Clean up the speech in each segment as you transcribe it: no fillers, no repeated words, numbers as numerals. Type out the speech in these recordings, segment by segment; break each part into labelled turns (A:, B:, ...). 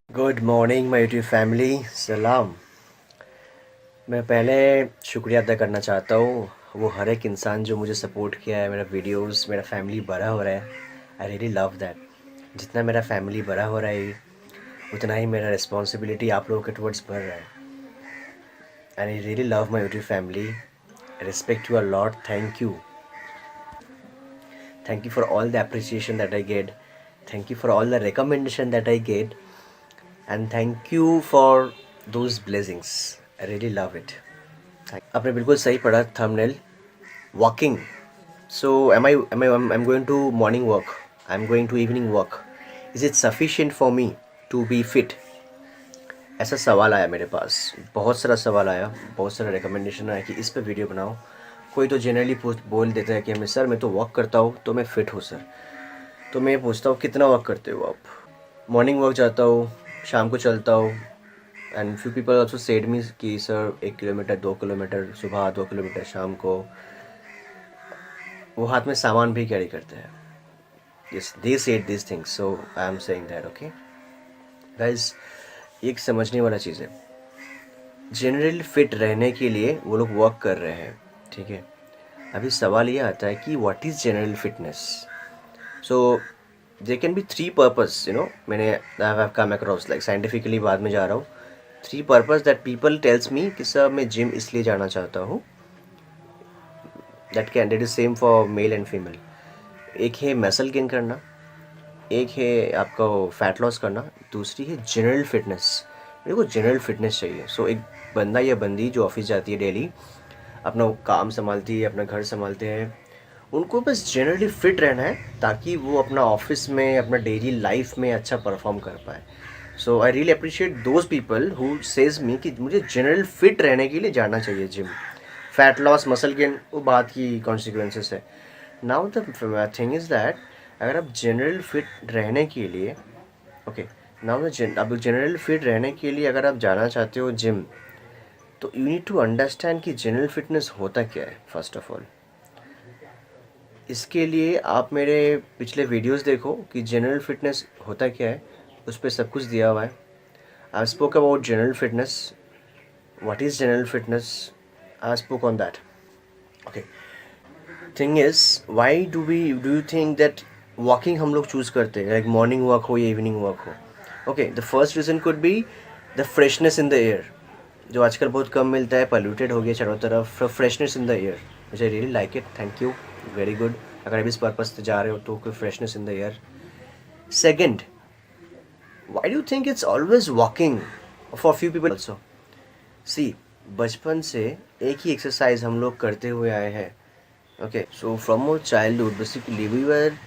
A: Good morning my YouTube family, सलाम। मैं पहले शुक्रिया अदा करना चाहता हूँ वो हर एक इंसान जो मुझे सपोर्ट किया है। मेरा वीडियोस, मेरा फैमिली बड़ा हो रहा है। आई रियली लव दैट। जितना मेरा फैमिली बड़ा हो रहा है उतना ही मेरा रिस्पॉन्सिबिलिटी आप लोगों के टुवर्ड्स बढ़ रहा है। And I really love my YouTube family. Respect you a lot. Thank you for all the appreciation that I get. Thank you for all the recommendation that I get. And thank you for those blessings. I really love it. आपने बिल्कुल सही पढ़ा thumbnail, walking. So am going to morning walk, I am going to evening walk, is it sufficient for me to be fit? ऐसा सवाल आया मेरे पास, बहुत सारा सवाल आया, बहुत सारा रिकमेंडेशन आया कि इस पे वीडियो बनाओ। कोई तो जनरली बोल देता है कि हमें सर मैं तो वॉक करता हूँ तो मैं फ़िट हूँ सर। तो मैं पूछता हूँ कितना वॉक करते हो आप? मॉर्निंग वॉक जाता हूँ, शाम को चलता हूँ। And few people also said me कि सर 1 किलोमीटर 2 किलोमीटर सुबह, 2 किलोमीटर शाम को। वो हाथ में सामान भी कैरी करते हैं। Yes, they said this things, so I am saying that. Okay guys, एक समझने वाला चीज़ है, जनरल फिट रहने के लिए वो लोग वर्क कर रहे हैं, ठीक है। अभी सवाल ये आता है कि what is general fitness? So they can be three purpose, मैंने I have come across, like scientifically बाद में जा रहा हूँ। Three purpose that people tells me कि सर मैं जिम इसलिए जाना चाहता हूँ। That is same for male and female. एक है मसल गेन करना, एक है आपका फैट लॉस करना, दूसरी है जनरल फिटनेस। मेरे को जनरल फिटनेस चाहिए। सो एक बंदा या बंदी जो ऑफिस जाती है डेली, अपना काम संभालती है, अपना घर संभालते हैं, उनको बस जनरली फिट रहना है ताकि वो अपना ऑफिस में, अपना डेली लाइफ में अच्छा परफॉर्म कर पाए। So I really appreciate those people who says me कि मुझे जनरल फिट रहने के लिए जाना चाहिए gym. Fat loss, muscle gain, वो बात की कॉन्सिक्वेंसेस है। Now the thing is that अगर आप जनरल फिट रहने के लिए, ओके, नाउ अब जनरल फिट रहने के लिए अगर आप जाना चाहते हो जिम, तो यू नीड टू अंडरस्टैंड कि जनरल फिटनेस होता क्या है फर्स्ट ऑफ ऑल। इसके लिए आप मेरे पिछले वीडियोस देखो कि जनरल फिटनेस होता क्या है, उस पर सब कुछ दिया हुआ है। I spoke about general fitness, what is general fitness, I spoke on that. Okay, thing is why do you think that walking हम लोग चूज़ करते हैं, लाइक मॉर्निंग वॉक हो या इवनिंग वॉक हो? Okay, the first reason could be the freshness in the air, जो आजकल बहुत कम मिलता है, पोल्यूटेड हो गया चारों तरफ। फ्रेशनेस इन द एयर, मुझे really like it, thank you, very good. अगर आप इस पर्पज से जा रहे हो तो कोई freshness in the air. Second, why do think it's always walking for few people also? See, बचपन से एक ही एक्सरसाइज हम लोग करते हुए आए हैं। Okay, so from our childhood basically we were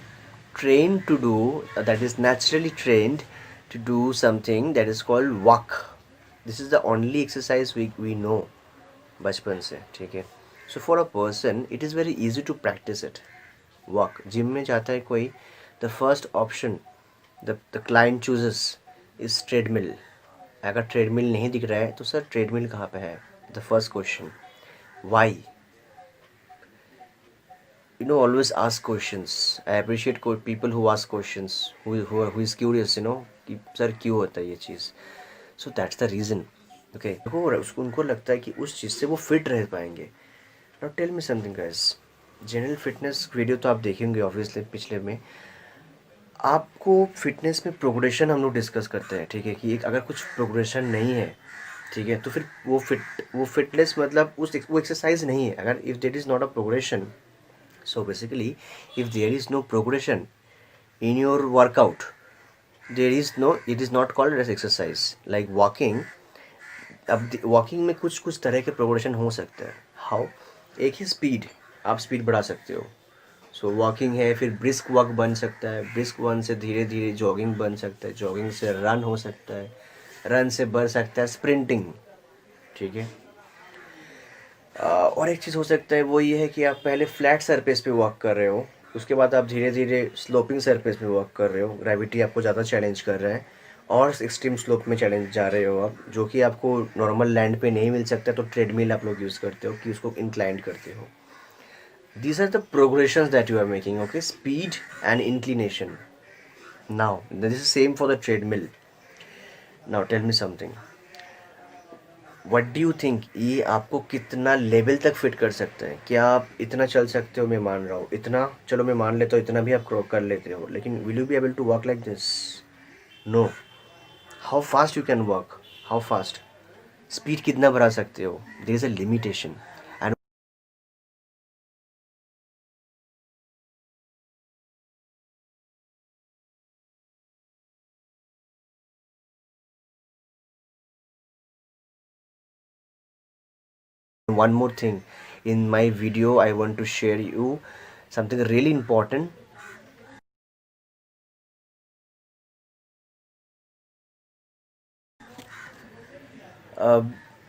A: trained to do, that is naturally trained to do something that is called walk. This is the only exercise we know बचपन से, ठीक है। So for a person it is very easy to practise it. Walk, gym में जाता है कोई, the first option the client chooses is treadmill. अगर treadmill नहीं दिख रहा है तो सर ट्रेडमिल कहाँ पे है? The first question, why? Always ask questions. I appreciate people who ask questions, who is curious, कि सर क्यों होता है ये चीज़। So that's the reason. Okay, उसको उनको लगता है कि उस चीज़ से वो फिट रह पाएंगे। Now tell me something guys, general fitness video तो आप देखेंगे ऑब्वियसली पिछले में। आपको फिटनेस में प्रोग्रेशन हम लोग डिस्कस करते हैं, ठीक है, कि एक अगर कुछ प्रोग्रेशन नहीं है, ठीक है, तो फिर वो फिटनेस मतलब वो एक्सरसाइज नहीं है। अगर if that is not a progression, so basically if there is no progression in your workout, it is not called as exercise. Like walking, अब वॉकिंग में कुछ कुछ तरह के प्रोग्रेशन हो सकते हैं। हाउ? एक ही स्पीड, आप स्पीड बढ़ा सकते हो, सो वॉकिंग है। फिर ब्रिस्क वॉक बन सकता है, ब्रिस्क वन से धीरे धीरे जॉगिंग बन सकता है, जॉगिंग से रन हो सकता है, रन से बढ़ सकता है स्प्रिंटिंग, ठीक है। और एक चीज़ हो सकता है वो ये है कि आप पहले फ्लैट सरफेस पे वॉक कर रहे हो, उसके बाद आप धीरे धीरे स्लोपिंग सरफेस पे वॉक कर रहे हो, ग्रेविटी आपको ज़्यादा चैलेंज कर रहा है और एक्सट्रीम स्लोप में चैलेंज जा रहे हो आप, जो कि आपको नॉर्मल लैंड पे नहीं मिल सकता, तो ट्रेडमिल आप लोग यूज़ करते हो कि उसको इंक्लाइंड करते हो। These are the progressions that you are making, okay, speed and inclination. Now this is same for the treadmill. Now tell me something, what do you think ये आपको कितना लेवल तक फिट कर सकते हैं? क्या आप इतना चल सकते हो? मैं मान रहा हूँ इतना, चलो मैं मान लेता हूँ इतना भी आप कर लेते हो, लेकिन will you be able to walk like this? No. How fast you can walk? How fast? Speed कितना बढ़ा सकते हो? There is a limitation. And one more thing, in my video I want to share you something really important.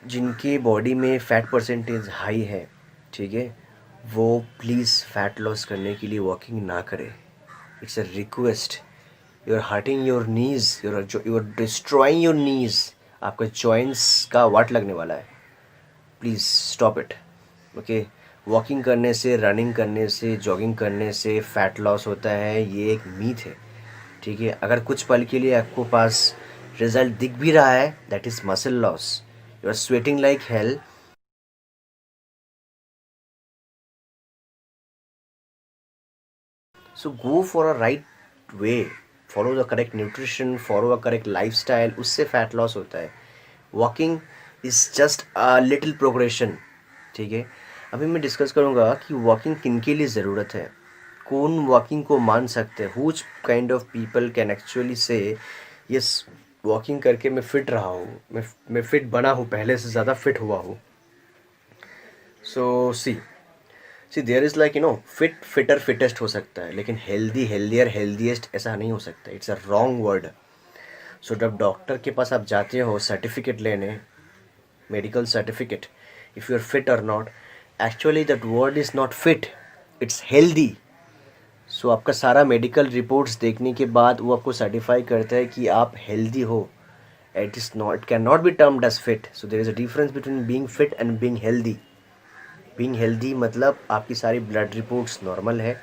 A: जिनके body में fat percentage high है, ठीक है, वो प्लीज़ फ़ैट लॉस करने के लिए वॉकिंग ना करें। It's a request. You are hurting your knees, you are destroying your knees. आपका जॉइंट्स का वाट लगने वाला है। Please stop it. Okay, walking करने से, रनिंग करने से, जॉगिंग करने से फ़ैट लॉस होता है, ये एक मीथ है, ठीक है। अगर कुछ पल के लिए आपको पास रिजल्ट दिख भी रहा है, that is muscle loss. You are sweating like hell. So go for a right way, follow the correct nutrition, follow a correct lifestyle, उससे फ़ैट लॉस होता है। Walking is just a little progression, ठीक है। अभी मैं discuss करूँगा कि walking किन के लिए ज़रूरत है, कौन वॉकिंग को मान सकते हैं, हुच kind of people can actually से यस, वॉकिंग करके मैं फ़िट रहा हूँ, मैं फ़िट बना हूँ, पहले से ज़्यादा फ़िट हुआ हूँ। So see there is like fit fitter fittest हो सकता है, लेकिन हेल्दी हेल्दियर हेल्दीएस्ट ऐसा नहीं हो सकता। It's a wrong word. So जब डॉक्टर के पास आप जाते हो सर्टिफिकेट लेने, medical certificate, if you are fit और not, actually that word is not fit, it's healthy. So आपका सारा मेडिकल रिपोर्ट्स देखने के बाद वो आपको सर्टिफाई करता है कि आप हेल्दी हो। It is not, it can not be termed as fit. So there is a difference between being fit and being healthy. Being healthy मतलब आपकी सारी ब्लड रिपोर्ट्स नॉर्मल है,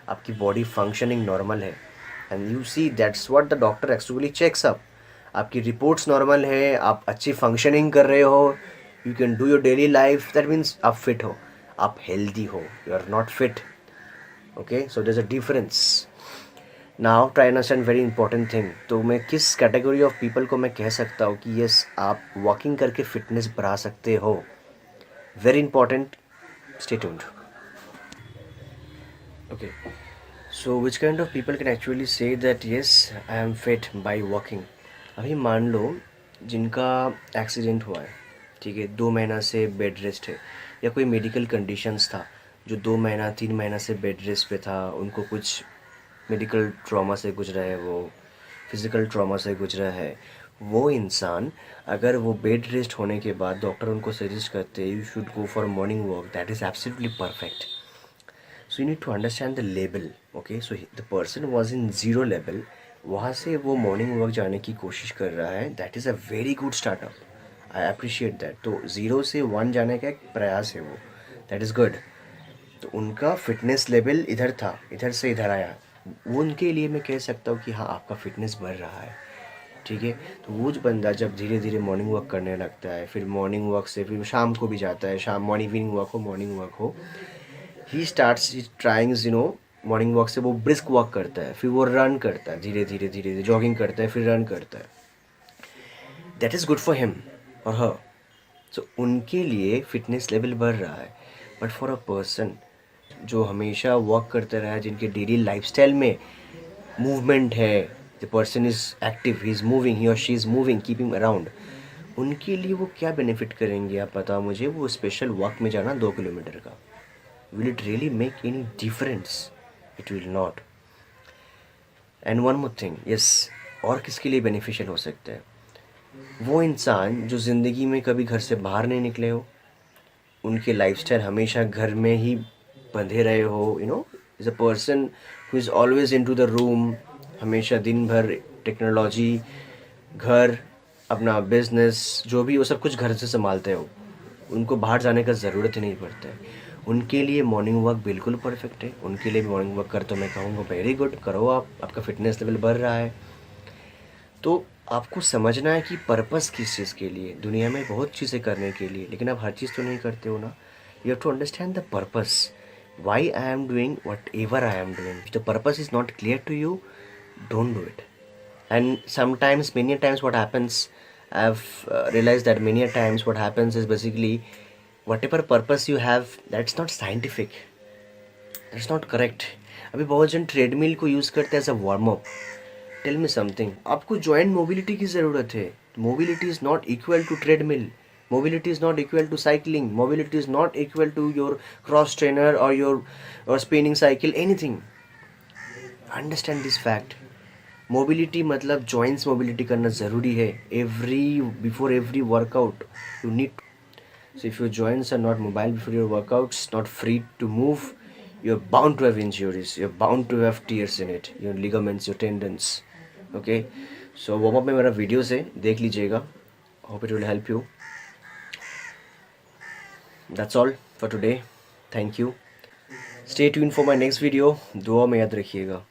A: आपकी बॉडी फंक्शनिंग नॉर्मल है, and you see that's what the doctor actually checks up. आपकी reports normal है, आप अच्छी फंक्शनिंग कर रहे हो, you can do your daily life, that means आप फिट हो, आप हेल्दी हो, you are not fit. Okay, so there is a difference. Now try understand very important thing. तो मैं किस कैटेगरी ऑफ पीपल को मैं कह सकता हूँ कि यस, आप वॉकिंग करके फिटनेस बढ़ा सकते हो? Very important, stay tuned. Okay, so which kind of people can actually say that yes, I am fit by walking? अभी मान लो जिनका एक्सीडेंट हुआ है, ठीक है, 2 महीना से बेड रेस्ट है, या कोई मेडिकल कंडीशंस था जो 2 महीना 3 महीना से बेड रेस्ट पे था, उनको कुछ मेडिकल ट्रॉमा से गुजरा है, वो फिज़िकल ट्रॉमा से गुजरा है, वो इंसान अगर वो बेड रेस्ट होने के बाद डॉक्टर उनको सजेस्ट करते हैं you should go for morning walk, that is absolutely perfect. So you need to understand the level. Okay, so the person was in zero level, वहाँ से वो मॉर्निंग वॉक जाने की कोशिश कर रहा है, that is a very good startup. I appreciate that. तो 0 से 1 जाने का एक प्रयास है वो, दैट इज़ गुड. तो उनका फिटनेस लेवल इधर था, इधर से इधर आया, वो उनके लिए मैं कह सकता हूँ कि हाँ, आपका फिटनेस बढ़ रहा है, ठीक है. तो वो जो बंदा जब धीरे धीरे मॉर्निंग वॉक करने लगता है, फिर मॉर्निंग वॉक से फिर शाम को भी जाता है, शाम मॉर्निंग इवनिंग वॉक हो मॉर्निंग वॉक हो, he starts trying morning walk से वो ब्रिस्क वॉक करता है, फिर वो रन करता है, धीरे धीरे धीरे धीरे जॉगिंग करता है, फिर रन करता है. That is good for him और हर. सो उनके लिए फिटनेस लेवल बढ़ रहा है. बट फॉर अ पर्सन जो हमेशा वॉक करते रहा है, जिनके डेली लाइफस्टाइल में मूवमेंट है, the person is active, he is moving, he और she is moving, keeping around, उनके लिए वो क्या बेनिफिट करेंगे आप बताओ मुझे? वो स्पेशल वॉक में जाना 2 किलोमीटर का, will it really make any difference? It will not. And one more thing, yes, और किसके लिए बेनिफिशियल हो सकता है? वो इंसान जो ज़िंदगी में कभी घर से बाहर नहीं निकले हो, उनके लाइफस्टाइल हमेशा घर में ही बंधे रहे हो, is a person who is always in to the room, हमेशा दिन भर टेक्नोलॉजी, घर, अपना बिजनेस, जो भी वो सब कुछ घर से संभालते हो, उनको बाहर जाने का ज़रूरत ही नहीं पड़ता है. उनके लिए मॉर्निंग वॉक बिल्कुल परफेक्ट है. उनके लिए मॉर्निंग वॉक कर तो मैं कहूँगा वेरी गुड, करो आप, आपका फिटनेस लेवल बढ़ रहा है. तो आपको समझना है कि पर्पस किस चीज़ के लिए, दुनिया में बहुत चीज़ें करने के लिए, लेकिन आप हर चीज़ तो नहीं करते हो ना। You have to understand the purpose, why I am doing whatever I am doing. The purpose is not clear to you, don't do it. And sometimes, many times, what happens, I've realized that many a times what happens is basically whatever purpose you have, that's not scientific, that's not correct. अभी बहुत जन treadmill को use करते हैं as a warm up. Tell me something, आपको joint mobility की ज़रूरत है. Mobility is not equal to treadmill. Mobility is not equal to cycling. Mobility is not equal to your cross trainer or your or spinning cycle, anything. Understand this fact. Mobility मतलब joints mobility करना ज़रूरी है. Before every workout you need. So if your joints are not mobile before your workouts, not free to move, you're bound to have injuries. You're bound to have tears in it. Your ligaments, your tendons. Okay. So warm up में मेरा videos है, देख लीजिएगा. Hope it will help you. That's all for today. Thank you. Stay tuned for my next video. दुआ में याद रखिएगा.